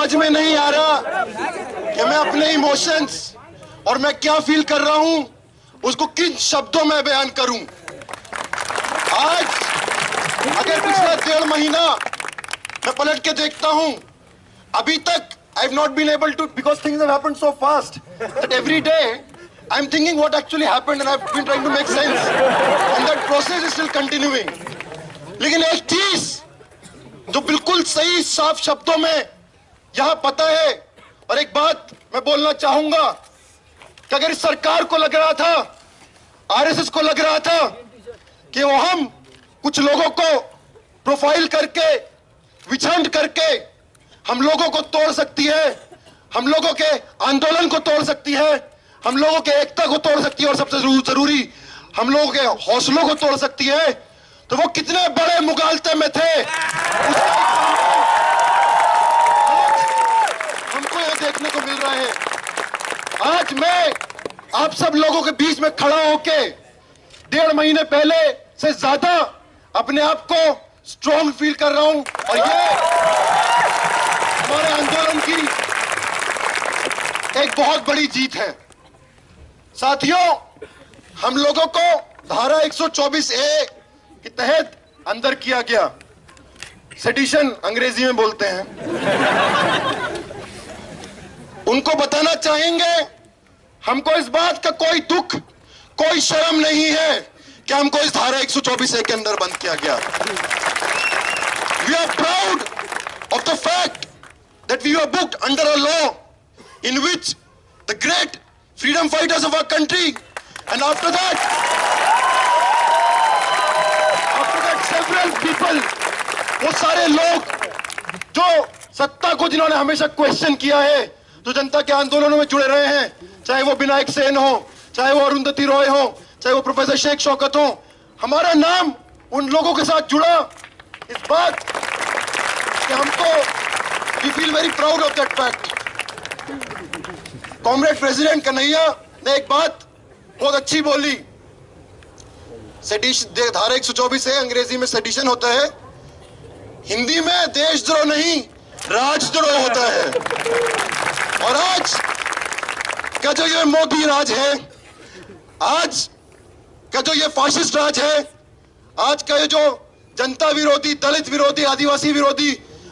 समझ में नहीं आ रहा कि मैं अपने इमोशंस और मैं क्या फील कर रहा हूं उसको किन शब्दों में बयान करूं। आज अगर पिछला 1.5 महीना मैं पलट के देखता हूं, अभी तक I have not been able to, because things have happened so fast that every day I'm thinking what actually happened and I've been trying to make sense and that process is still continuing. लेकिन एक चीज जो बिल्कुल सही साफ शब्दों में यहां पता है, और एक बात मैं बोलना चाहूंगा कि अगर इस सरकार को लग रहा था, आरएसएस को लग रहा था कि वो हम कुछ लोगों को प्रोफाइल करके विछंड करके हम लोगों को तोड़ सकती है, हम लोगों के आंदोलन को तोड़ सकती है, हम लोगों के एकता को तोड़ सकती है और सबसे जरूरी हम लोगों के हौसलों को तोड़ सकती है, तो वो कितने बड़े मुगालते में थे हमको यह देखने को मिल रहा है। आज मैं आप सब लोगों के बीच में खड़ा होके 1.5 महीने पहले से ज्यादा अपने आप को स्ट्रॉन्ग फील कर रहा हूं और ये हमारे आंदोलन की एक बहुत बड़ी जीत है। साथियों, हम लोगों को धारा 124A के तहत अंदर किया गया, सेडिशन अंग्रेजी में बोलते हैं, उनको बताना चाहेंगे हमको इस बात का कोई दुख, कोई शर्म नहीं है कि हमको इस धारा 124A के अंदर बंद किया गया। We are proud of the fact that we were booked under a law in which the great freedom fighters of our country, and after that several people, वो सारे लोग जो सत्ता को जिन्होंने हमेशा क्वेश्चन किया है, जो जनता के आंदोलनों में जुड़े रहे हैं, चाहे वो विनायक सेन हो, चाहे वो अरुंधति रॉय हो, चाहे वो प्रोफेसर शेख शौकत हो, हमारा नाम उन लोगों के साथ जुड़ा इस बात कि हमको we feel very proud of that fact. Comrade president Kanhaiya ने एक बात बहुत अच्छी बोली, सेडिशन धारा 124 अंग्रेजी में सेडिशन होता है, हिंदी में देशद्रोह नहीं राजद्रोह होता है। और आज का जो ये मोदी राज है, आज का जो ये फाशिस्ट राज है, आज का ये जो जनता विरोधी, दलित विरोधी, आदिवासी विरोधी,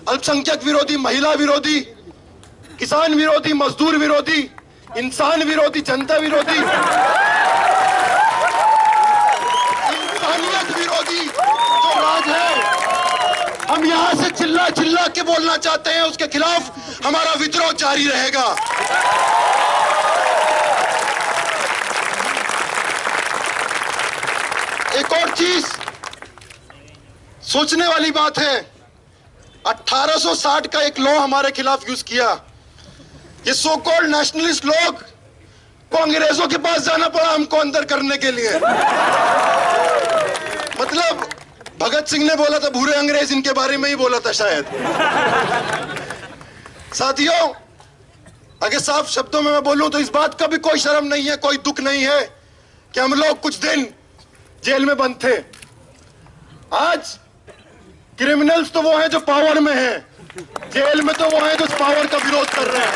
अल्पसंख्यक विरोधी, महिला विरोधी, किसान विरोधी, मजदूर विरोधी, इंसान विरोधी, जनता विरोधी, इंसानियत विरोधी जो राज है, हम यहां से चिल्ला चिल्ला के बोलना चाहते हैं, उसके खिलाफ हमारा विद्रोह जारी रहेगा। एक और चीज सोचने वाली बात है, 1860 का एक लॉ हमारे खिलाफ यूज किया, ये सो कॉल्ड नेशनलिस्ट लोग को अंग्रेजों के पास जाना पड़ा हमको अंदर करने के लिए। मतलब भगत सिंह ने बोला था भूरे अंग्रेज, इनके बारे में ही बोला था शायद। साथियों, अगर साफ शब्दों में मैं बोलूं तो इस बात का भी कोई शर्म नहीं है, कोई दुख नहीं है कि हम लोग कुछ दिन जेल में बंद थे। आज क्रिमिनल्स तो वो हैं जो पावर में हैं, जेल में तो वो हैं जो पावर का विरोध कर रहे हैं।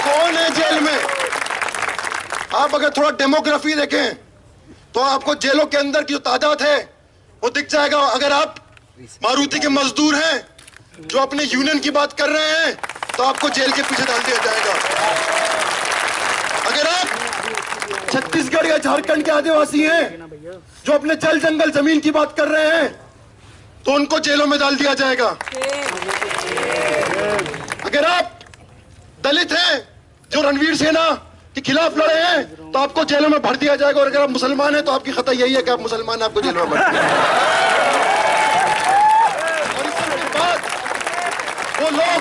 कौन है जेल में? आप अगर थोड़ा डेमोग्राफी देखें तो आपको जेलों के अंदर की जो तादाद है वो दिख जाएगा। अगर आप मारुति के मजदूर हैं जो अपने यूनियन की बात कर रहे हैं तो आपको जेल के पीछे डाल दिया जाएगा। अगर आप छत्तीसगढ़ या झारखंड के आदिवासी हैं जो अपने जल जंगल जमीन की बात कर रहे हैं तो उनको जेलों में डाल दिया जाएगा। अगर आप दलित हैं जो रणवीर सेना के खिलाफ लड़े हैं तो आपको जेलों में भर दिया जाएगा। और अगर आप मुसलमान हैं तो आपकी खता यही है कि आप मुसलमान हैं, आपको जेलों में भर दिया जाएगा। और इसके बाद वो लोग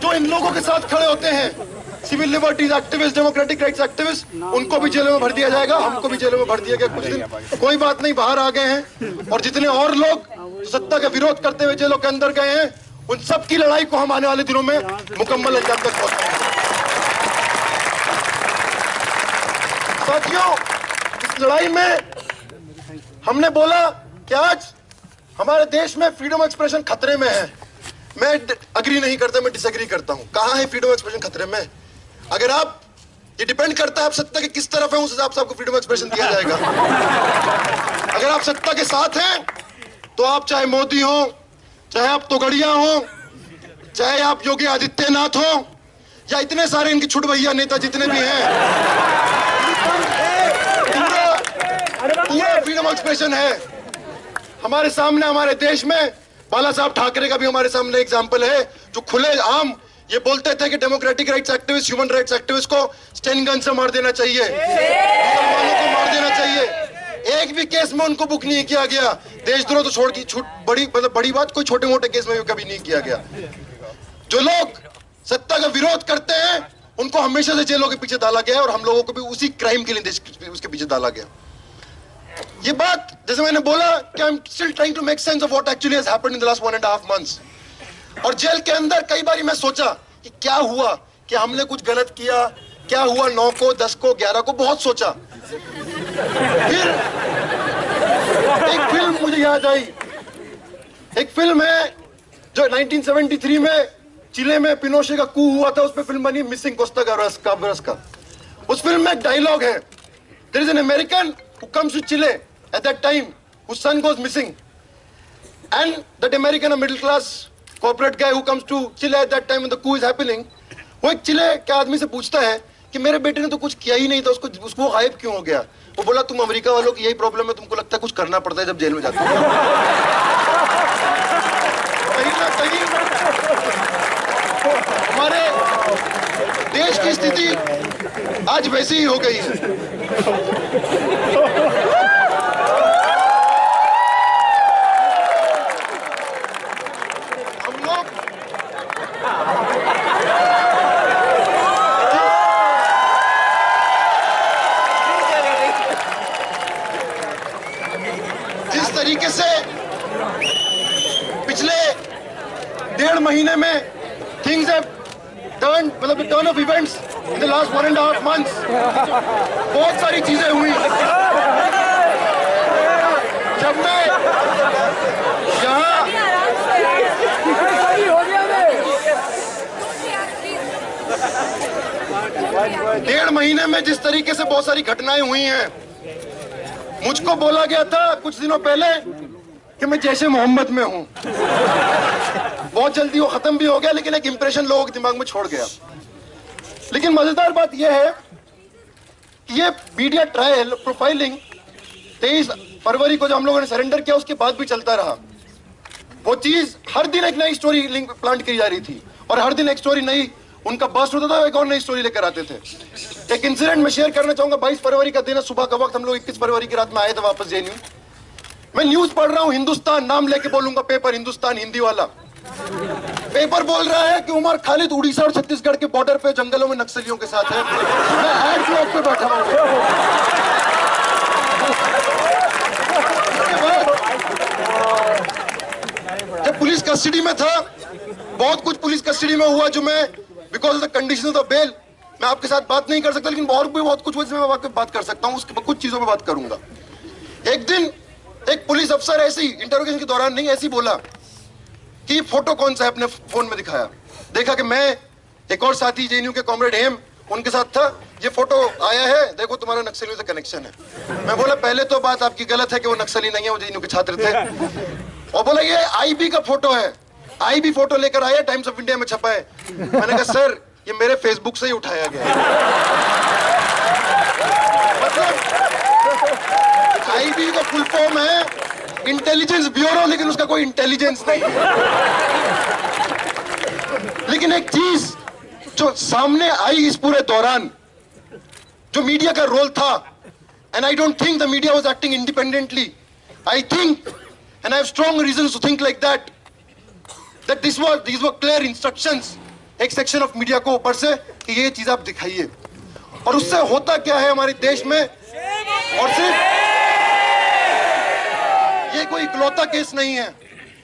जो इन लोगों के साथ खड़े होते हैं, civil liberties activist, democratic rights activist, उनको भी जेलों में भर दिया जाएगा, हमको भी जेलों में भर दिया गया। कुछ दिन कोई बात नहीं, बाहर आ गए हैं। और जितने और लोग सत्ता का विरोध करते हुए जेलों के अंदर गए हैं, उन सब की लड़ाई को हम आने वाले दिनों में मुकम्मल अंजाम तक पहुंचाएंगे। साथियों, इस लड़ाई में हमने बोला कि आज हमारे देश में फ्रीडम एक्सप्रेशन खतरे में है। मैं अग्री नहीं करता, मैं डिसएग्री करता हूं। कहां है फ्रीडम ऑफ एक्सप्रेशन खतरे में? अगर आप, ये डिपेंड करता है आप सत्ता के किस तरफ है, उस हिसाब से आपको फ्रीडम ऑफ एक्सप्रेशन दिया जाएगा। अगर आप सत्ता के साथ हैं तो आप चाहे मोदी हो, चाहे आप तोगड़िया हो, चाहे आप योगी आदित्यनाथ हो, या इतने सारे इनके छुट भैया नेता जितने भी हैं, पूरा फ्रीडम ऑफ एक्सप्रेशन है। हमारे सामने, हमारे देश में बाला साहब ठाकरे का भी हमारे सामने एग्जाम्पल है, जो खुले आम ये बोलते थे कि democratic rights activist, human rights activist को स्टेन गन से मार देना चाहिए, मुसलमानों को मार देना चाहिए। एक भी केस में उनको बुक नहीं किया गया। देशद्रोह तो छोड़ की छूट, बड़ी मतलब बड़ी बात, कोई छोटे मोटे केस में भी कभी नहीं किया गया। जो लोग सत्ता का विरोध करते हैं उनको हमेशा से जेलों के पीछे डाला गया, और हम लोगों को भी उसी क्राइम के लिए उसके पीछे डाला गया। ये बात, जैसे मैंने बोला कि I am still trying to make sense of what actually has happened in the last 1.5 months। और जेल के अंदर कई बार मैं सोचा कि क्या हुआ, कि हमने कुछ गलत किया, क्या हुआ 9 को, 10 को, 11 को, बहुत सोचा। फिर एक फिल्म मुझे याद आई। एक फिल्म है जो 1973 में चिले में पिनोशे का कू हुआ था, उस पर फिल्म बनी मिसिंग कोस्टा गाब्रस का। उस फिल्म में एक डायलॉग है, there is an American who comes to Chile at that time, whose son goes missing, and that American, a middle class corporate guy who comes to Chile at that time when the coup is happening, वो एक चिले के आदमी से पूछता है कि मेरे बेटे ने तो कुछ किया ही नहीं था, उसको गायब क्यों हो गया? वो बोला, तुम अमेरिका वालों की यही प्रॉब्लम है, तुमको लगता है कुछ करना पड़ता है जब जेल में जाते हो। कहीं ना कहीं हमारे देश की स्थिति आज वैसी ही हो गई है। हम लोग जिस तरीके से पिछले 1.5 महीने में थिंग्स हैव टर्न, मतलब turn off events in the last 1.5 months, बहुत सारी चीजें हुई। जब मैं यहाँ 1.5 महीने में जिस तरीके से बहुत सारी घटनाएं हुई हैं, मुझको बोला गया था कुछ दिनों पहले कि मैं जैसे मोहम्मद में हूं। बहुत जल्दी वो खत्म भी हो गया, लेकिन एक इंप्रेशन लोगों के दिमाग में छोड़ गया। लेकिन मजेदार बात यह है कि ये मीडिया ट्रायल प्रोफाइलिंग 23 फरवरी को जो हम लोगों ने सरेंडर किया, उसके बाद भी चलता रहा। वो चीज हर दिन एक नई स्टोरी लिंक प्लांट की जा रही थी, और हर दिन एक स्टोरी नई, उनका बस्ट होता था, एक और नई स्टोरी लेकर आते थे। एक इंसिडेंट मैं शेयर करना चाहूंगा। 22 फरवरी का दिन है, सुबह का वक्त, हम लोग 21 फरवरी की रात में आए थे वापस जेएनयू। मैं न्यूज पढ़ रहा हूं, हिंदुस्तान नाम लेके बोलूंगा, पेपर हिंदुस्तान हिंदी वाला पेपर बोल रहा है कि उमर खालिद उड़ीसा और छत्तीसगढ़ के बॉर्डर पे जंगलों में नक्सलियों के साथ है। मैं हेड ब्लॉक पे बैठा हूं। जब पुलिस कस्टडी में था, बहुत कुछ पुलिस कस्टडी में हुआ जो मैं because of the conditions of bail मैं आपके साथ बात नहीं कर सकता, लेकिन और भी बहुत कुछ हुआ जिसमें मैं बात कर सकता हूं। उसके कुछ चीजों पे बात करूंगा। एक दिन एक पुलिस अफसर ऐसी इंटरोगेशन के दौरान नहीं ऐसी बोला कि फोटो कौन सा है, अपने फोन में दिखाया। देखा कि मैं, एक और साथी जेएनयू के कॉमरेड हेम, उनके साथ था। ये फोटो आया है, देखो तुम्हारा नक्सलियों से कनेक्शन है। मैं बोला पहले तो बात आपकी गलत है कि वो नक्सली नहीं है, वो जेएनयू के छात्र थे। और बोला ये आईबी का फोटो है, आईबी फोटो लेकर आया, टाइम्स ऑफ इंडिया में छपा है। मैंने कहा सर ये मेरे फेसबुक से ही उठाया गया है। मतलब आईबी का फुल फॉर्म है इंटेलिजेंस ब्यूरो, लेकिन उसका कोई इंटेलिजेंस नहीं है। लेकिन एक चीज जो सामने आई इस पूरे दौरान, जो मीडिया का रोल था, and I don't think the media was acting independently. I think and I have strong reasons to think like that these were clear instructions एक सेक्शन ऑफ मीडिया को ऊपर से कि ये चीज आप दिखाइए। और उससे होता क्या है हमारे देश में, और सिर्फ ये कोई इकलौता केस नहीं है,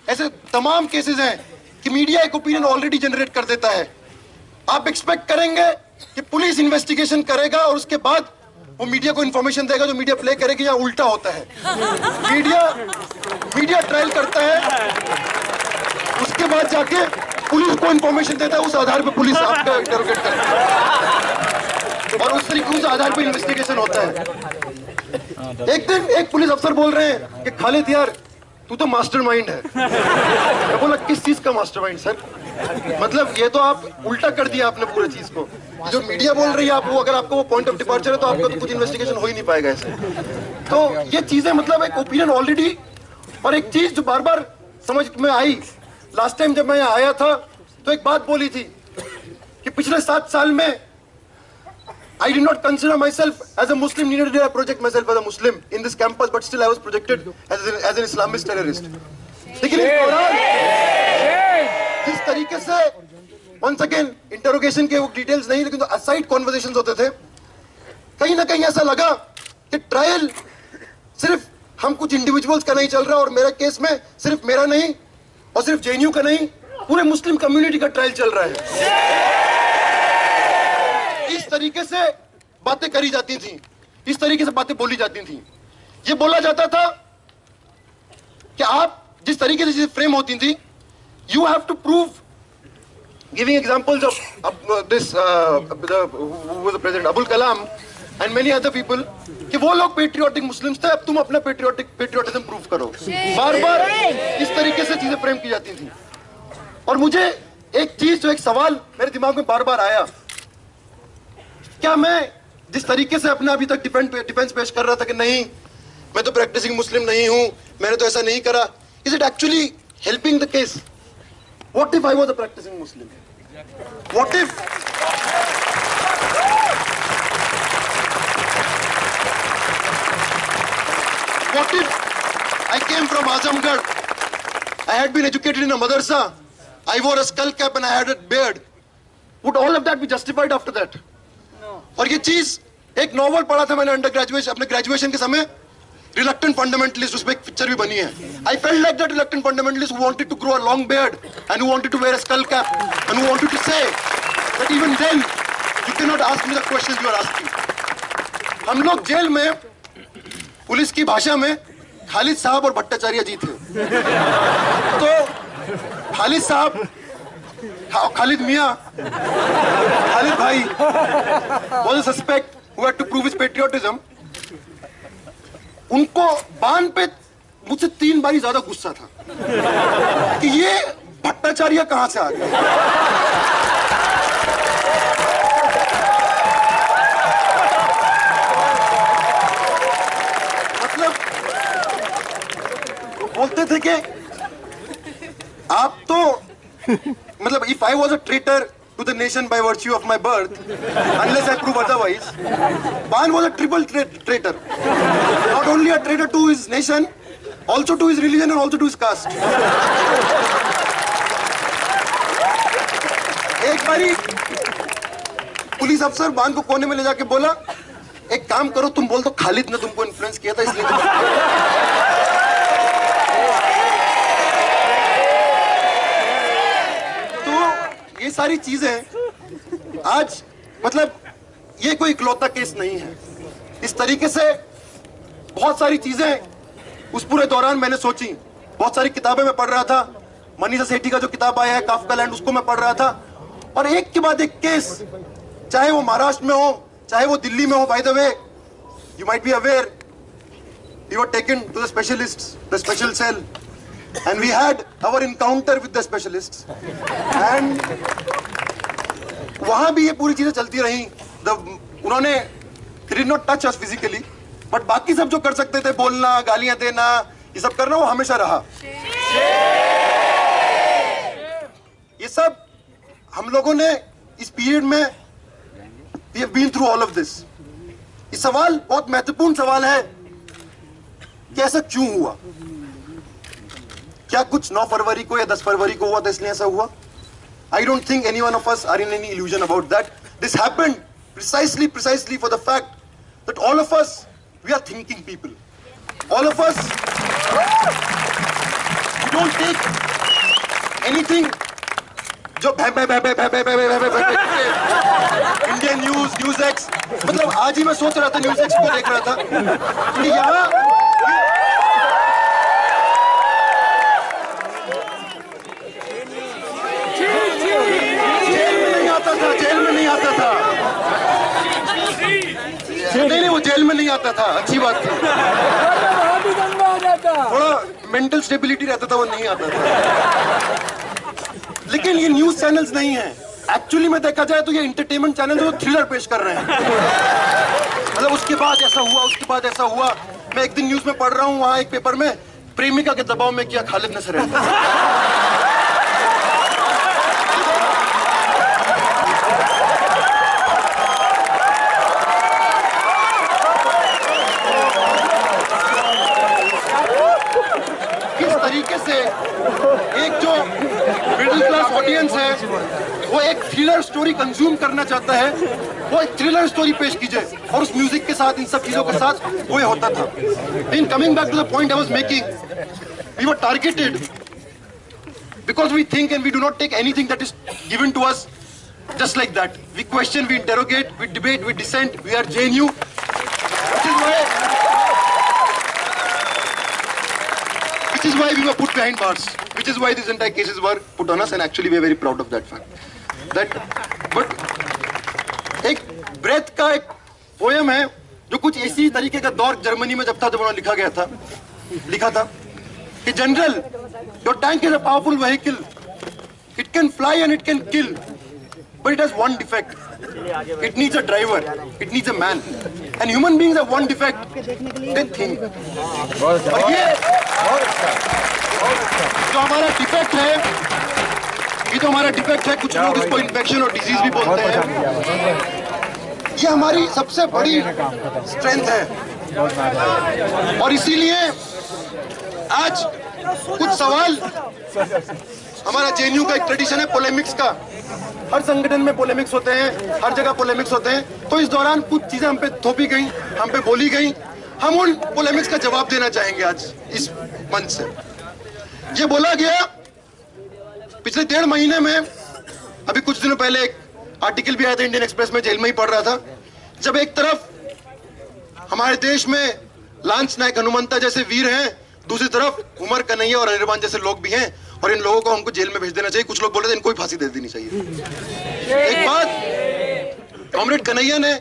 ऐसे तमाम केसेस हैं कि मीडिया एक ओपिनियन ऑलरेडी जनरेट कर देता है। आप एक्सपेक्ट करेंगे कि पुलिस इन्वेस्टिगेशन करेगा और उसके बाद वो मीडिया को इंफॉर्मेशन देगा, जो मीडिया प्ले करेगी। यहाँ उल्टा होता है, मीडिया ट्रायल करता है, उसके उसके बाद जाके पुलिस को इंफॉर्मेशन देता है, उस आधार पे पुलिस आपका इंटरोगेट करती है और उस तरीके उस आधार पे इन्वेस्टिगेशन होता है। एक दिन एक पुलिस अफसर बोल रहे हैं कि खालिद यार तू तो मास्टरमाइंड है। मैं बोला किस चीज का मास्टरमाइंड सर? मतलब ये तो आप उल्टा कर दिया आपने पूरी चीज को। जो मीडिया बोल रही है आप वो, अगर आपको वो पॉइंट ऑफ डिपार्चर है तो आपका तो कुछ इन्वेस्टिगेशन हो ही नहीं पाएगा ऐसे। तो ये चीजें मतलब एक ओपिनियन ऑलरेडी। और एक चीज जो बार बार समझ में आई, लास्ट टाइम जब मैं यहाँ आया था तो एक बात बोली थी कि पिछले 7 साल में I did not consider myself as a Muslim, neither did I project myself as a Muslim in this campus, but still I was projected as an Islamist terrorist. लेकिन इस दौरान जिस तरीके से once again इंटरोगेशन के वो details नहीं, लेकिन तो असाइड कॉन्वर्सेशंस होते थे, कहीं ना कहीं ऐसा लगा कि ट्रायल सिर्फ हम कुछ इंडिविजुअल्स का नहीं चल रहा और मेरे केस में सिर्फ मेरा नहीं और सिर्फ जेएनयू का नहीं, पूरे मुस्लिम कम्युनिटी का ट्रायल चल रहा है। इस तरीके से बातें करी जाती थी, इस तरीके से बातें बोली जाती थी। ये बोला जाता था कि आप जिस तरीके से फ्रेम होती थी, you have to prove, giving examples of this president Abul Kalam and many other people, कि वो लोग पेट्रियोटिक मुस्लिम्स थे, अब तुम अपना पेट्रियोटिज्म प्रूव करो। बार बार इस तरीके से चीजें फ्रेम की जाती थी। और मुझे एक चीज, जो एक सवाल मेरे दिमाग में बार बार आया, क्या मैं जिस तरीके से अपना अभी तक डिफेंस पेश कर रहा था कि नहीं मैं तो प्रैक्टिसिंग मुस्लिम नहीं हूं, मैंने तो ऐसा नहीं करा, is it actually helping the case? What if I was a practising Muslim? What if I came from Azamgarh, I had been educated in a madrasa, I wore a skull cap and I had a beard. Would all of that be justified after that? और ये चीज, एक novel पढ़ा था मैंने under graduation, अपने graduation के समय, रिलक्टेंट फंडामेंटलिस्ट, उसमें एक पिक्चर भी बनी है। I felt like that reluctant fundamentalist who wanted to grow a long beard and who wanted to wear a skull cap and who wanted to say that even then you can not ask me the questions you are asking. हम लोग jail में police की भाषा में खालिद साहब और भट्टाचार्य जी थे। तो खालिद साहब, Khalid Mia, Khalid Bhai was a suspect who had to prove his patriotism. उनको बान पे मुझसे 3 बारी ज्यादा गुस्सा था कि ये भट्टाचार्य कहां से आ गया। मतलब बोलते थे कि आप तो मतलब if I was a traitor to the nation by virtue of my birth, unless I prove otherwise, Ban was a triple traitor. Not only a traitor to his nation, also to his religion and also to his caste. एक बारी police अफसर बान को कोने में ले जाके बोला, एक काम करो, तुम बोल दो खालिद ने तुमको इन्फ्लुएंस किया था इसलिए तुम। ये सारी चीजें आज मतलब ये कोई इकलौता केस नहीं है। इस तरीके से बहुत सारी चीजें उस पूरे दौरान मैंने सोची, बहुत सारी किताबें मैं पढ़ रहा था, मनीषा सेठी का जो किताब आया है काफका लैंड, उसको मैं पढ़ रहा था, और एक के बाद एक केस, चाहे वो महाराष्ट्र में हो चाहे वो दिल्ली में हो। By the way, you might be aware, we were taken to the specialists, the special cell, and we had our encounter with the specialists and वहां भी ये पूरी चीजें चलती रही। उन्होंने did not touch us physically, but बाकी सब जो कर सकते थे, बोलना, गालियां देना, ये सब करना, वो हमेशा रहा। ये सब हम लोगों ने इस पीरियड में we have been through all of this। ये सवाल बहुत महत्वपूर्ण सवाल है कि ऐसा क्यों हुआ? क्या कुछ 9 फरवरी को या 10 फरवरी को हुआ था इसलिए ऐसा हुआ? I don't think any one of us are in any illusion about that. This happened precisely for the fact that all of us, we are thinking people. All of us, we don't take anything जो Indian news x, मतलब आज ही मैं सोच रहा था, news x को देख रहा था कि यहाँ मेंटल स्टेबिलिटी रहता था वो नहीं आता था। लेकिन ये न्यूज चैनल्स नहीं है, एक्चुअली में देखा जाए तो ये एंटरटेनमेंट चैनल जो थ्रिलर पेश कर रहे हैं। मतलब उसके बाद ऐसा हुआ, उसके बाद ऐसा हुआ। मैं एक दिन न्यूज में पढ़ रहा हूँ, वहां एक पेपर में प्रेमिका के दबाव में किया खालिद नसर है। तरीके से एक जो मिडिल क्लास ऑडियंस है वो एक थ्रिलर स्टोरी कंज्यूम करना चाहता है, वो एक थ्रिलर स्टोरी पेश कीजिए, और उस म्यूजिक के साथ, इन सब चीजों के साथ वो होता था। In coming back to the point I was making, we were targeted because we think and we do not take anything that is given to us just like that. We question, we interrogate, we debate, we dissent, we are JNU, which is why we were put behind bars, which is why these entire cases were put on us, and actually we are very proud of that fact. But एक breath का एक poem है जो कुछ इसी तरीके का दौर जर्मनी में जब था, जब उन्होंने लिखा था कि general, your tank is a powerful vehicle, it can fly and it can kill, but it has one defect. It needs a driver. It needs a man. And human beings have one defect. They think. और ये जो हमारा defect है, कुछ लोग इसको infection और disease भी बोलते हैं, ये हमारी सबसे बड़ी स्ट्रेंथ है। और इसीलिए आज कुछ सवाल, हमारा जेएनयू का एक ट्रेडिशन है पोलेमिक्स का, हर संगठन में पोलेमिक्स होते हैं, हर जगह पोलेमिक्स होते हैं। तो इस दौरान कुछ चीजें हम पे थोपी गई, हम पे बोली गई, हम उन पोलेमिक्स का जवाब देना चाहेंगे आज इस मंच से। ये बोला गया पिछले 1.5 महीने में, अभी कुछ दिनों पहले एक आर्टिकल भी आया था इंडियन एक्सप्रेस में, जेल में ही पढ़ रहा था, जब एक तरफ हमारे देश में लांस नायक हनुमंता जैसे वीर हैं, दूसरी तरफ उमर कन्हैया और अनिर्बान जैसे लोग भी हैं, और इन लोगों को हमको जेल में भेज देना चाहिए। कुछ लोग बोल रहे थे इनको ही फांसी दे देनी चाहिए। एक बात कॉमरेड कन्हैया ने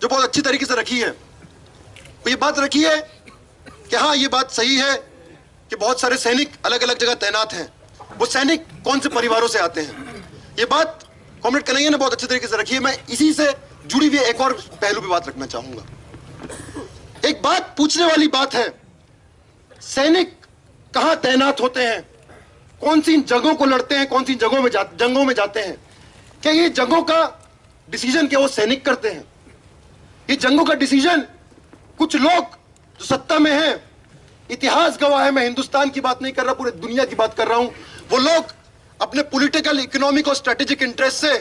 जो बहुत अच्छी तरीके से रखी है, वो ये बात रखी है कि हाँ, ये बात सही है कि बहुत सारे सैनिक अलग अलग जगह तैनात हैं, वो सैनिक कौन से परिवारों से आते हैं, ये बात कॉमरेड कन्हैया ने बहुत अच्छे तरीके से रखी है। मैं इसी से जुड़ी हुई एक और पहलू पे बात रखना चाहूंगा। एक बात पूछने वाली बात है, सैनिक कहां तैनात होते हैं, कौन सी जगहों को लड़ते हैं, कौन सी जंगों में जाते हैं, क्या ये जंगों का डिसीजन क्या वो सैनिक करते हैं? ये जंगों का डिसीजन कुछ लोग जो सत्ता में हैं, इतिहास गवाह है, मैं हिंदुस्तान की बात नहीं कर रहा, पूरे दुनिया की बात कर रहा हूं, वो लोग अपने पॉलिटिकल, इकोनॉमिक और स्ट्रेटेजिक इंटरेस्ट से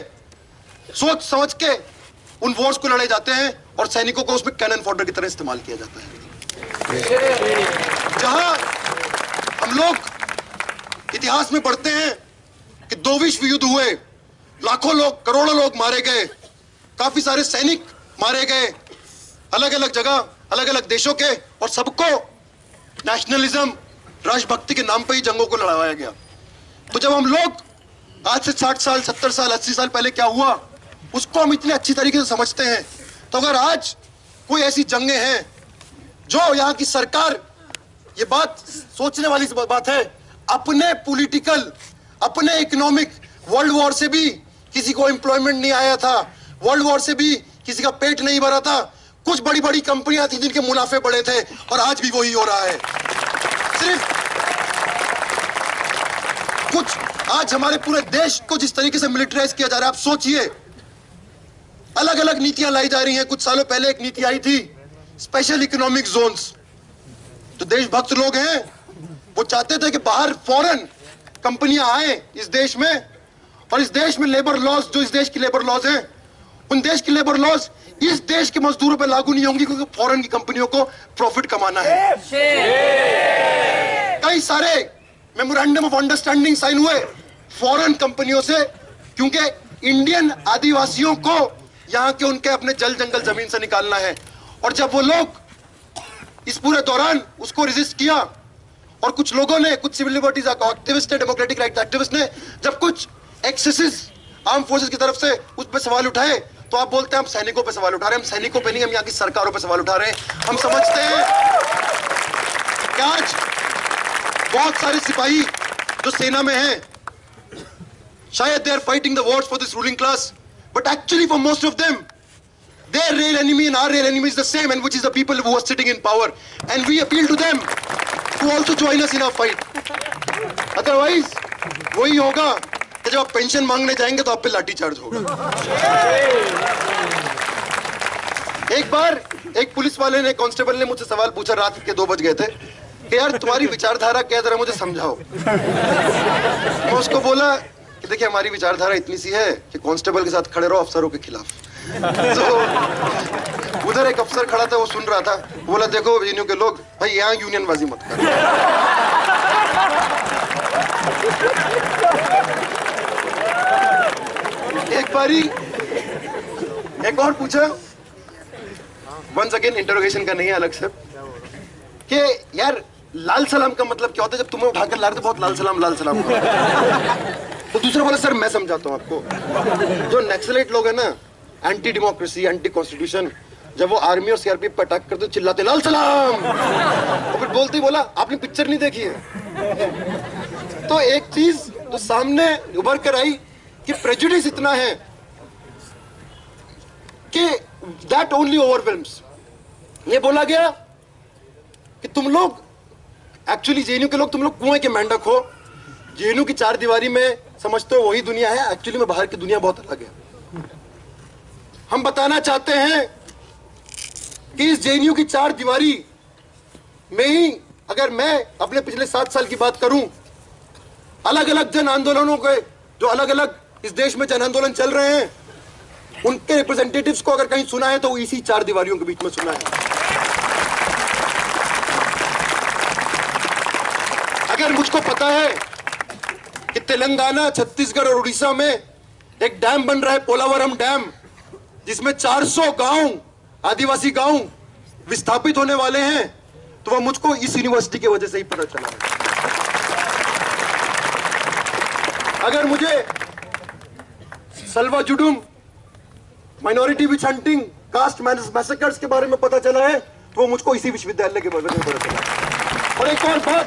सोच समझ के उन वॉर्स को लड़े जाते हैं, और सैनिकों को उसमें कैनन फॉडर की तरह इस्तेमाल किया जाता है। जहां हम लोग इतिहास में पढ़ते हैं कि 2 विश्व युद्ध हुए, लाखों लोग, करोड़ों लोग मारे गए, काफी सारे सैनिक मारे गए, अलग अलग जगह, अलग अलग देशों के, और सबको नेशनलिज्म, राष्ट्रभक्ति के नाम पे ही जंगों को लड़ाया गया। तो जब हम लोग आज से 60 साल, 70 साल, 80 साल पहले क्या हुआ, उसको हम इतने अच्छी तरीके से समझते हैं, तो अगर आज कोई ऐसी जंगें हैं जो यहाँ की सरकार, ये बात सोचने वाली बात है, अपने पॉलिटिकल, अपने इकोनॉमिक, वर्ल्ड वॉर से भी किसी को एम्प्लॉयमेंट नहीं आया था, वर्ल्ड वॉर से भी किसी का पेट नहीं भरा था, कुछ बड़ी बड़ी कंपनियां थी जिनके मुनाफे बड़े थे, और आज भी वही हो रहा है। सिर्फ कुछ आज हमारे पूरे देश को जिस तरीके से मिलिटराइज किया जा रहा है, आप सोचिए, अलग अलग नीतियां लाई जा रही हैं। कुछ सालों पहले एक नीति आई थी, स्पेशल इकोनॉमिक जोन्स। जो देशभक्त लोग हैं वो चाहते थे कि बाहर फॉरेन कंपनियां आए इस देश में, और इस देश में लेबर लॉज, जो इस देश की लेबर लॉज हैं, उन देश की लेबर लॉज इस देश के मजदूरों पे लागू नहीं होंगी, क्योंकि फॉरेन की कंपनियों को प्रॉफिट कमाना है। कई सारे मेमोरेंडम ऑफ अंडरस्टैंडिंग साइन हुए फॉरेन कंपनियों से, क्योंकि इंडियन आदिवासियों को यहाँ के उनके अपने जल जंगल जमीन से निकालना है। और जब वो लोग इस पूरे दौरान उसको रेजिस्ट किया, और कुछ लोगों ने, कुछ सिविल लिबर्टीज एक्टिविस्ट ने, डेमोक्रेटिक राइट एक्टिविस्ट ने, जब कुछ एक्सेसेस आर्म फोर्सेस की तरफ से उस पर सवाल उठाए, तो आप बोलते हैं हम सैनिकों पे सवाल उठा रहे हैं। हम सैनिकों पे नहीं, हम यहाँ की सरकारों पे सवाल उठा रहे हैं। हम समझते हैं कि आज बहुत सारे सिपाही जो सेना में हैं, शायद they are fighting the wars for this ruling class, but actually for most of them, their real enemy and our real enemy is the same, and which is the people who are sitting in power. And we appeal to them to also join us in our fight. Otherwise, वही होगा कि जब आप pension मांगने जाएंगे तो आप पे लाठीचार्ज होगा। एक बार एक पुलिस वाले ने, कांस्टेबल ने मुझसे सवाल पूछा, रात के 2 बज गए थे, कि यार तुम्हारी विचारधारा क्या, जरा मुझे समझाओ। मैं उसको बोला कि देखिए हमारी विचारधारा इतनी सी है कि कांस्टेबल के साथ खड़े रहो अफसरों के खिलाफ। तो उधर एक अफसर खड़ा था, वो सुन रहा था, बोला देखो जेएनयू के लोग, भाई यहाँ यूनियनबाजी मत करो। एक बारी एक और पूछा, वंस अगेन इंटरोगेशन का नहीं है, अलग से, कि यार लाल सलाम का मतलब क्या होता है, जब तुम्हें उठाकर ला रहे थे बहुत लाल सलाम तो दूसरा बोला सर मैं समझाता हूँ आपको। जो नक्सलाइट लोग है ना, एंटी डेमोक्रेसी, एंटी कॉन्स्टिट्यूशन, जब वो आर्मी और सीआरपीएफ पर अटैक करते चिल्लाते लाल सलाम, और फिर बोलते ही बोला आपने पिक्चर नहीं देखी है। तो एक चीज तो सामने उभर कर आई कि प्रेजुडिस इतना है कि दैट ओनली ओवरवेल्म्स। ये बोला गया कि तुम लोग एक्चुअली जेएनयू के लोग, तुम लोग कुएं के मेंढक हो, जेएनयू की 4 दीवारी में समझते हो वही दुनिया है, एक्चुअली में बाहर की दुनिया बहुत अलग है। हम बताना चाहते हैं कि इस जेएनयू की 4 दीवारी में ही अगर मैं अपने पिछले 7 साल की बात करूं, अलग अलग जन आंदोलनों के, जो अलग अलग इस देश में जन आंदोलन चल रहे हैं, उनके रिप्रेजेंटेटिव्स को अगर कहीं सुना है तो इसी 4 दीवारियों के बीच में सुना है। अगर मुझको पता है कि तेलंगाना, छत्तीसगढ़ और उड़ीसा में एक डैम बन रहा है, पोलावरम डैम, जिसमें 400 गांव, आदिवासी गांव विस्थापित होने वाले हैं, तो वह मुझको इस यूनिवर्सिटी की वजह से ही पता चला है। अगर मुझे Salwa Judum, minority witch hunting, caste massacres के बारे में पता चला है, तो वो मुझको इसी विश्वविद्यालय के वजह से पता चला। और एक और बात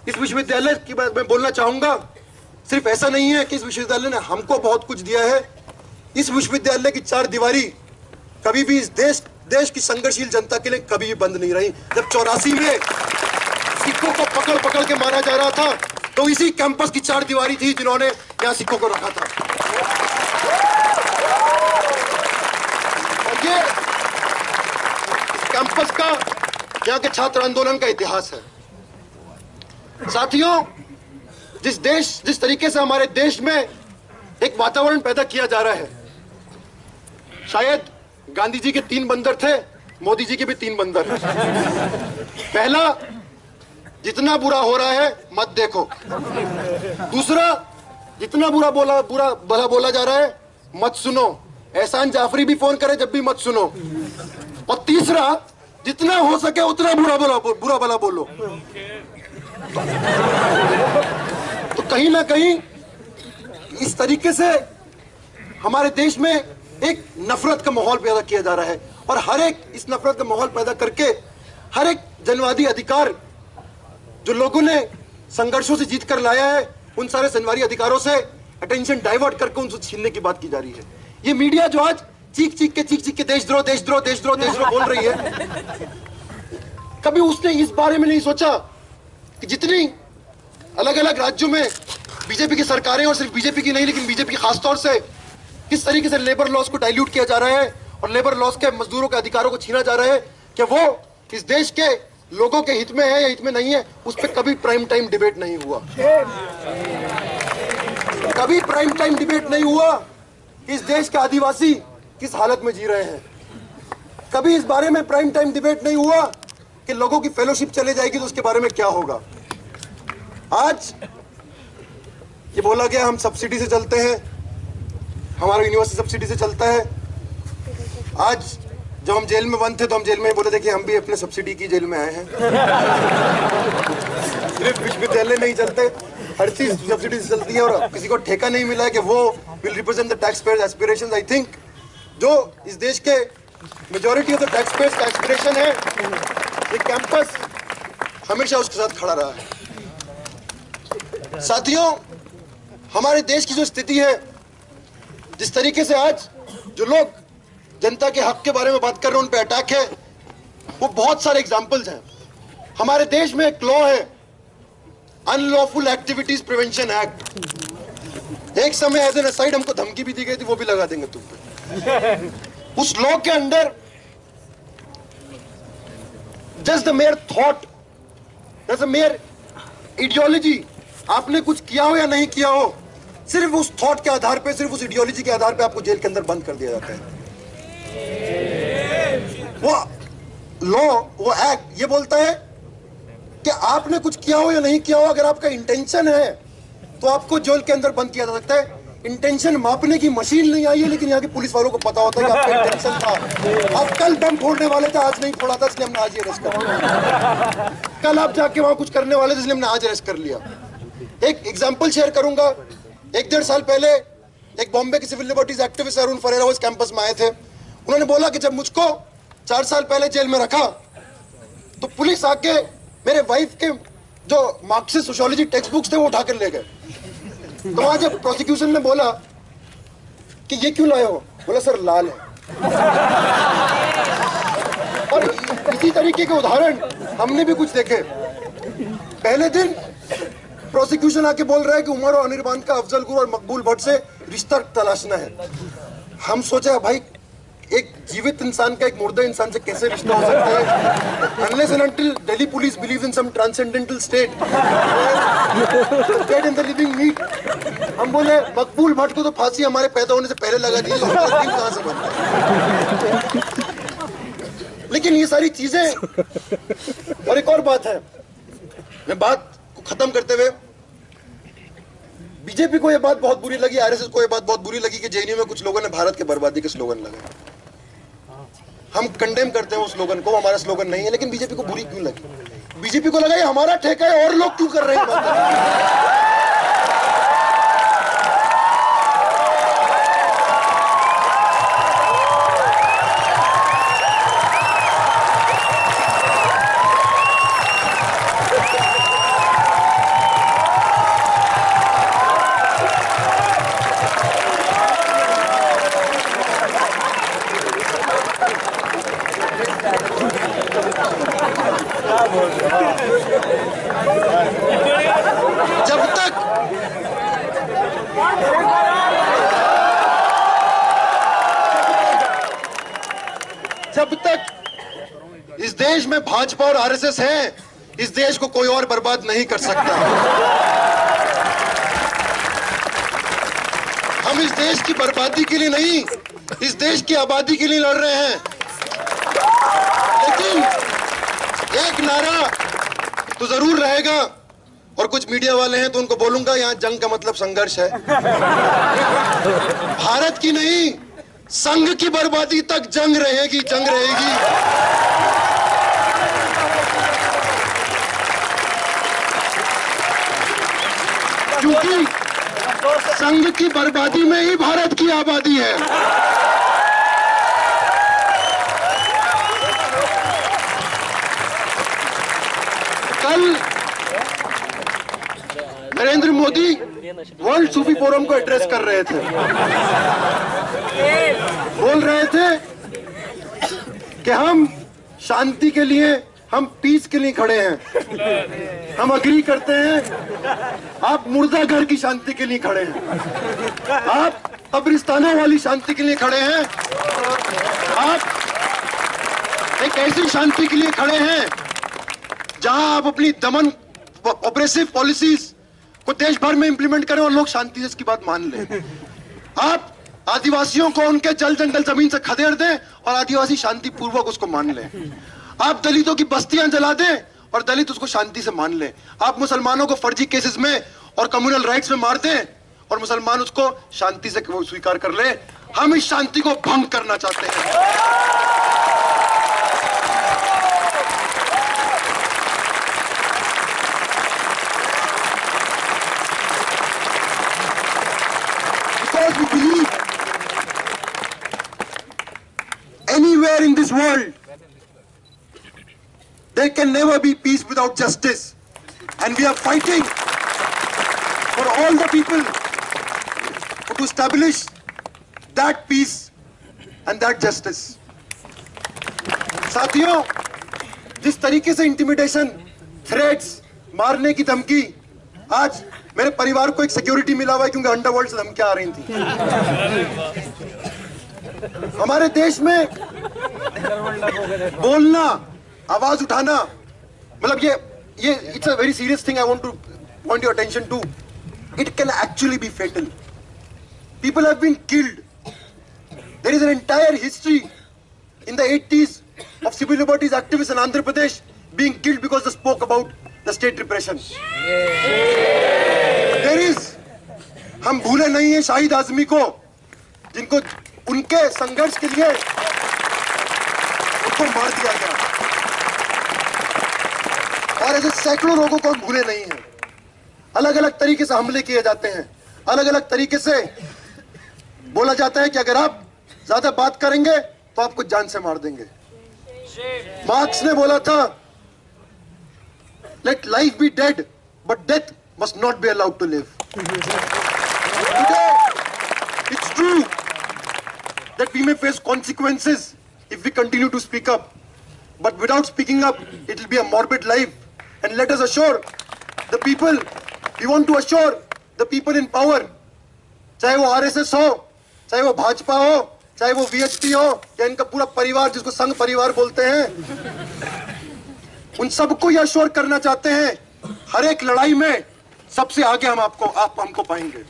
इस विश्वविद्यालय की बात मैं बोलना चाहूंगा, सिर्फ ऐसा नहीं है कि इस विश्वविद्यालय ने हमको बहुत कुछ दिया है, इस विश्वविद्यालय की 4 दीवारी कभी भी इस देश की संघर्षशील जनता के लिए कभी भी बंद नहीं रही। जब 84 में सिखों को पकड़ पकड़ के मारा जा रहा था, तो इसी कैंपस की 4 दीवारी थी जिन्होंने यहाँ सिखों को रखा था। और ये कैंपस का, यहाँ के छात्र आंदोलन का इतिहास है। साथियों, जिस तरीके से हमारे देश में एक वातावरण पैदा किया जा रहा है, शायद गांधी जी के 3 बंदर थे, मोदी जी के भी 3 बंदर हैं। पहला, जितना बुरा हो रहा है मत देखो। दूसरा, जितना बुरा भला बोला जा रहा है मत सुनो, एहसान जाफरी भी फोन करे जब भी मत सुनो। और तीसरा, जितना हो सके उतना बुरा भला बोलो। तो कहीं ना कहीं इस तरीके से हमारे देश में एक नफरत का माहौल पैदा किया जा रहा है, और हर एक इस नफरत का माहौल पैदा करके हर एक जनवादी अधिकार जो लोगों ने संघर्षों से जीत कर लाया है, उन सारे जनवादी अधिकारों से अटेंशन डाइवर्ट करके उनसे छीनने की बात की जा रही है। ये मीडिया जो आज चीख चीख के देशद्रोह बोल रही है, कभी उसने इस बारे में नहीं सोचा कि जितनी अलग अलग राज्यों में बीजेपी की सरकारें, और सिर्फ बीजेपी की नहीं लेकिन बीजेपी खासतौर से, किस तरीके से लेबर लॉस को डाइल्यूट किया जा रहा है और लेबर लॉस के मजदूरों के अधिकारों को छीना जा रहा है, कि वो इस देश के लोगों के हित में है या हित में नहीं है, उस पर कभी प्राइम टाइम डिबेट नहीं हुआ। कभी प्राइम टाइम डिबेट नहीं हुआ कि इस देश के आदिवासी किस हालत में जी रहे हैं। कभी इस बारे में प्राइम टाइम डिबेट नहीं हुआ कि लोगों की फेलोशिप चले जाएगी तो उसके बारे में क्या होगा। आज ये बोला गया हम सब्सिडी से चलते हैं, हमारा यूनिवर्सिटी सब्सिडी से चलता है। आज जब हम जेल में बंद थे तो हम जेल में बोले थे कि हम भी अपने सब्सिडी की जेल में आए हैं। सिर्फ विश्वविद्यालय नहीं चलते, हर चीज सब्सिडी से चलती है, और किसी को ठेका नहीं मिला है कि वो will represent the tax payers aspirations. I think जो इस देश के majority of the tax payers का एस्पिरेशन है, ये कैंपस हमेशा उसके साथ खड़ा रहा है। साथियों, हमारे देश की जो स्थिति है, जिस तरीके से आज जो लोग जनता के हक के बारे में बात कर रहे हैं, उन पे अटैक है, वो बहुत सारे एग्जाम्पल्स हैं। हमारे देश में एक लॉ है, अनलॉफुल एक्टिविटीज प्रिवेंशन एक्ट। एक समय एज एन असाइड हमको धमकी भी दी गई थी, वो भी लगा देंगे तुम पे। उस लॉ के अंदर just the mayor thought, just the mayor ideology, आपने कुछ किया हो या नहीं किया हो, सिर्फ उस थॉट के आधार पे, सिर्फ उस आइडियोलॉजी के आधार पे आपको जेल के अंदर बंद कर दिया जाता है। वो लॉ, वो एक्ट ये बोलता है कि आपने कुछ किया हो या नहीं किया हो, अगर आपका इंटेंशन है तो आपको जेल के अंदर बंद किया जा सकता है। इंटेंशन मापने की मशीन नहीं आई है, लेकिन यहाँ के पुलिस वालों को पता होता है कि आपका इंटेंशन था। आप कल बम फोड़ने वाले थे, आज नहीं फोड़ा था, इसलिए हमने आज ही अरेस्ट कर लिया। कल आप जाके वहां कुछ करने वाले थे, इसलिए हमने आज अरेस्ट कर लिया। एक एग्जाम्पल शेयर करूंगा। 1-1.5 साल पहले एक बॉम्बे के civil liberties activist Arun Ferreira उस कैंपस में आए थे। उन्होंने बोला कि जब मुझको 4 साल पहले जेल में रखा तो पुलिस आके मेरे वाइफ के जो मार्क्सिस्ट सोशियोलॉजी टेक्स्ट बुक्स थे वो उठाकर ले गए। तो वहां जब प्रोसिक्यूशन ने बोला कि ये क्यों लाए हो, बोला सर लाल है। और इसी तरीके के उदाहरण हमने भी कुछ देखे। पहले दिन प्रोसिक्यूशन आके बोल रहा है कि उमर और अनिर्बान का अफजल गुरु और मकबूल भट्ट से रिश्ता तलाशना है। हम सोचे भाई एक जीवित इंसान का एक मुर्दा इंसान से कैसे रिश्ता हो सकता है? Unless and until Delhi police believes in some transcendental state, dead in the living meat. हम बोले मकबूल भट्ट को तो फांसी हमारे पैदा होने से पहले लगा दी, कहां से बनता? लेकिन ये सारी चीजें, और एक और बात है, मैं बात को खत्म करते हुए, बीजेपी को ये बात बहुत बुरी लगी, आरएसएस को ये बात बहुत बुरी लगी कि जेएनयू में कुछ लोगों ने भारत के बर्बादी के स्लोगन लगाए। हम कंडेम करते हैं उस स्लोगन को, हमारा स्लोगन नहीं है, लेकिन बीजेपी को बुरी क्यों लगी? बीजेपी को लगा ये हमारा ठेका है, और लोग क्यों कर रहे हैं बात? जब तक इस देश में भाजपा और आरएसएस है, इस देश को कोई और बर्बाद नहीं कर सकता। हम इस देश की बर्बादी के लिए नहीं, इस देश की आबादी के लिए लड़ रहे हैं। लेकिन एक नारा तो जरूर रहेगा, और कुछ मीडिया वाले हैं तो उनको बोलूंगा, यहां जंग का मतलब संघर्ष है। भारत की नहीं, संघ की बर्बादी तक जंग रहेगी, जंग रहेगी। क्योंकि संघ की बर्बादी में ही भारत की आबादी है। कल नरेंद्र मोदी वर्ल्ड सूफी फोरम को एड्रेस कर रहे थे, बोल रहे थे कि हम शांति के लिए, हम पीस के लिए खड़े हैं, हम अग्री करते हैं। आप मुर्दा घर की शांति के लिए खड़े हैं, आप कब्रिस्तानों वाली शांति के लिए खड़े हैं, आप एक ऐसी शांति के लिए खड़े हैं जहां आप अपनी दमन ऑपरेसिव पॉलिसीज को देश भर में इंप्लीमेंट करें और लोग शांति से इसकी बात मान लें। आप आदिवासियों को उनके जल जंगल जमीन से खदेड़ दें और आदिवासी शांति पूर्वक उसको मान लें। आप दलितों की बस्तियां जला दें और दलित उसको शांति से मान लें। आप मुसलमानों को फर्जी केसेस में और कम्युनल राइट्स में मार दें और मुसलमान उसको शांति से स्वीकार कर ले। हम इस शांति को भंग करना चाहते हैं। We believe anywhere in this world There can never be peace without justice. And we are fighting for all the people to establish that peace and that justice. साथियों, जिस तरीके से इंटिमिडेशन, थ्रेट्स, मारने की धमकी, आज मेरे परिवार को एक सिक्योरिटी मिला हुआ है क्योंकि अंडरवर्ल्ड से धमकियां आ रही थी। हमारे देश में बोलना, आवाज उठाना, मतलब ये it's a very serious thing. I want to point your attention to it can actually be fatal. People have been killed. There is an entire history in the 80s of civil liberties activists in Andhra Pradesh being killed because they spoke about the state repression. There is, हम भूले नहीं हैं शाहिद आजमी को, जिनको उनके संघर्ष के लिए उनको मार दिया गया, और ऐसे सैकड़ों लोगों को हम भूले नहीं हैं। अलग अलग तरीके से हमले किए जाते हैं, अलग अलग तरीके से बोला जाता है कि अगर आप ज्यादा बात करेंगे तो आपको जान से मार देंगे। मार्क्स ने बोला था, let life be dead but death must not be allowed to live. Today, it's true that we may face consequences if we continue to speak up, but without speaking up, it will be a morbid life. And let us assure the people, we want to assure the people in power, चाहे वो RSS हो, चाहे वो भाजपा हो, चाहे वो VHP हो, या इनका पूरा परिवार जिसको संघ परिवार बोलते हैं, उन सबको यह अश्योर करना चाहते हैं, हर एक लड़ाई में सबसे आगे आप हमको पाएंगे।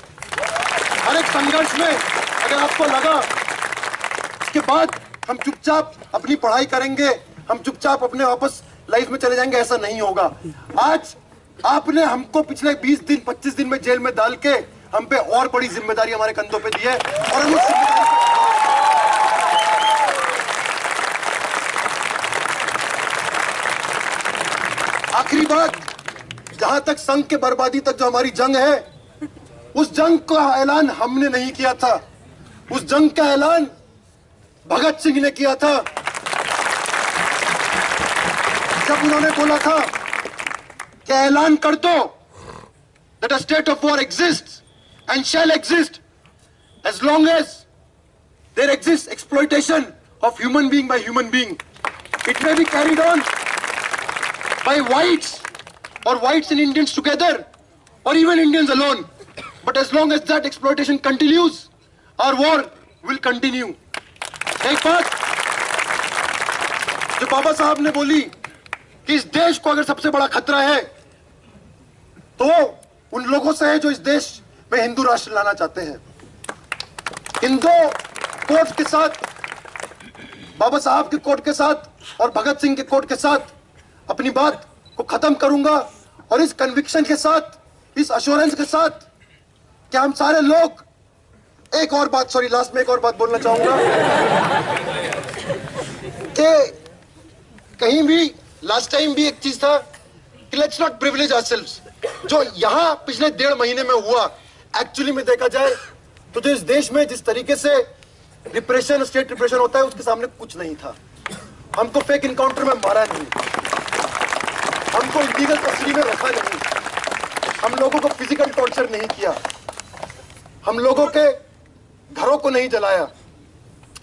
हर एक संघर्ष में अगर आपको लगा इसके बाद हम चुपचाप अपनी पढ़ाई करेंगे, हम चुपचाप अपने वापस लाइफ में चले जाएंगे, ऐसा नहीं होगा। आज आपने हमको पिछले 20 दिन 25 दिन में जेल में डाल के हम पे और बड़ी जिम्मेदारी हमारे कंधों पे दी है, और हम उस आखिरी बात, जहां तक संघ के बर्बादी तक जो हमारी जंग है, उस जंग का ऐलान हमने नहीं किया था। उस जंग का ऐलान भगत सिंह ने किया था, जब उन्होंने बोला था कि ऐलान कर दो that a state of war exists and shall exist as long as there exists exploitation of human being by human being. It may be carried on by whites or whites and Indians together, or even Indians alone. But as long as that exploitation continues, our war will continue. एक बात जो बाबा साहब ने बोली कि इस देश को अगर सबसे बड़ा खतरा है तो उन लोगों से है जो इस देश में हिंदू राष्ट्र लाना चाहते हैं। इन दो कोट के साथ, बाबा साहब के कोट के साथ और भगत सिंह के कोट के साथ अपनी बात को खत्म करूंगा, और इस कन्विक्शन के साथ, इस अश्योरेंस के साथ कि हम सारे लोग एक और बात, सॉरी लास्ट में एक और बात बोलना चाहूंगा कि कहीं भी लास्ट टाइम भी एक चीज था कि लेट्स नॉट प्रिविलेज आवरसेल्व्स। जो यहां पिछले 1.5 महीने में हुआ, एक्चुअली में देखा जाए तो जो इस देश में जिस तरीके से रिप्रेशन, स्टेट रिप्रेशन होता है, उसके सामने कुछ नहीं था। हमको फेक इनकाउंटर में मारा नहीं, हमको इलीगल कस्टडी में रखा नहीं, हम लोगों को फिजिकल टॉर्चर नहीं किया, हम लोगों के घरों को नहीं जलाया,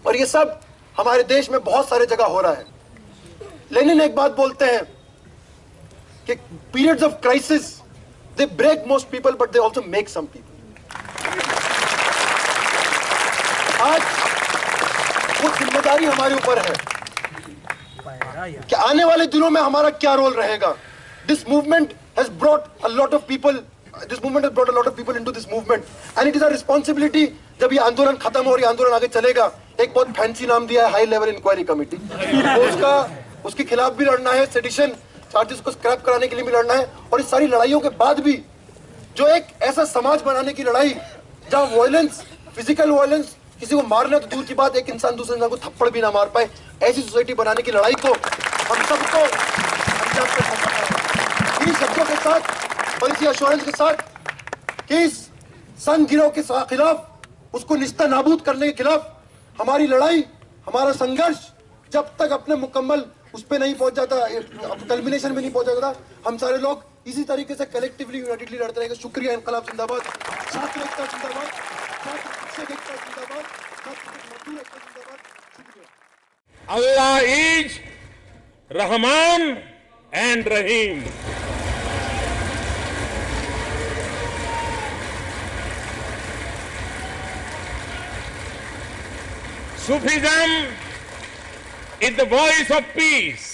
और ये सब हमारे देश में बहुत सारे जगह हो रहा है। लेनिन एक बात बोलते हैं कि periods of crisis they break most people but they also make some people. आज वो जिम्मेदारी हमारे ऊपर है कि आने वाले दिनों में हमारा क्या रोल रहेगा। This movement has brought a lot of people into this movement and it is our responsibility। जब ये आंदोलन खत्म हो, ये आंदोलन आगे चलेगा, एक बहुत फैंसी नाम दिया है हाई लेवल इंक्वायरी कमेटी, उसके खिलाफ भी लड़ना है, सेडिशन चार्जेस को स्क्रैप कराने के लिए भी लड़ना है, और इस सारी लड़ाइयों के बाद भी जो एक ऐसा समाज बनाने की लड़ाई जहां वायलेंस, फिजिकल वायलेंस, किसी को मारना तो दूर की बात, एक इंसान दूसरे इंसान को थप्पड़ भी ना मार पाए, ऐसी सोसाइटी बनाने की लड़ाई को हम सबको अंजाम पे पहुंचाना है। इन्हीं शब्दों के साथ और इसी एश्योरेंस के साथ कि इस संघ गिरोह के खिलाफ, उसको निस्ता नाबूद करने के खिलाफ हमारी लड़ाई, हमारा संघर्ष जब तक अपने मुकम्मल उस पर नहीं पहुंच जाता, कल्मिनेशन में नहीं पहुंच जाता, हम सारे लोग इसी तरीके से कलेक्टिवली यूनाइटेडली लड़ते रहेंगे। शुक्रिया। इनकलाब जिंदाबाद, छात्र एकता जिंदाबाद, छात्र शिक्षक एकता जिंदाबाद, छात्र मजदूर एकता जिंदाबाद। शुक्रिया। Allah is Rahman and Rahim. Sufism is the voice of peace.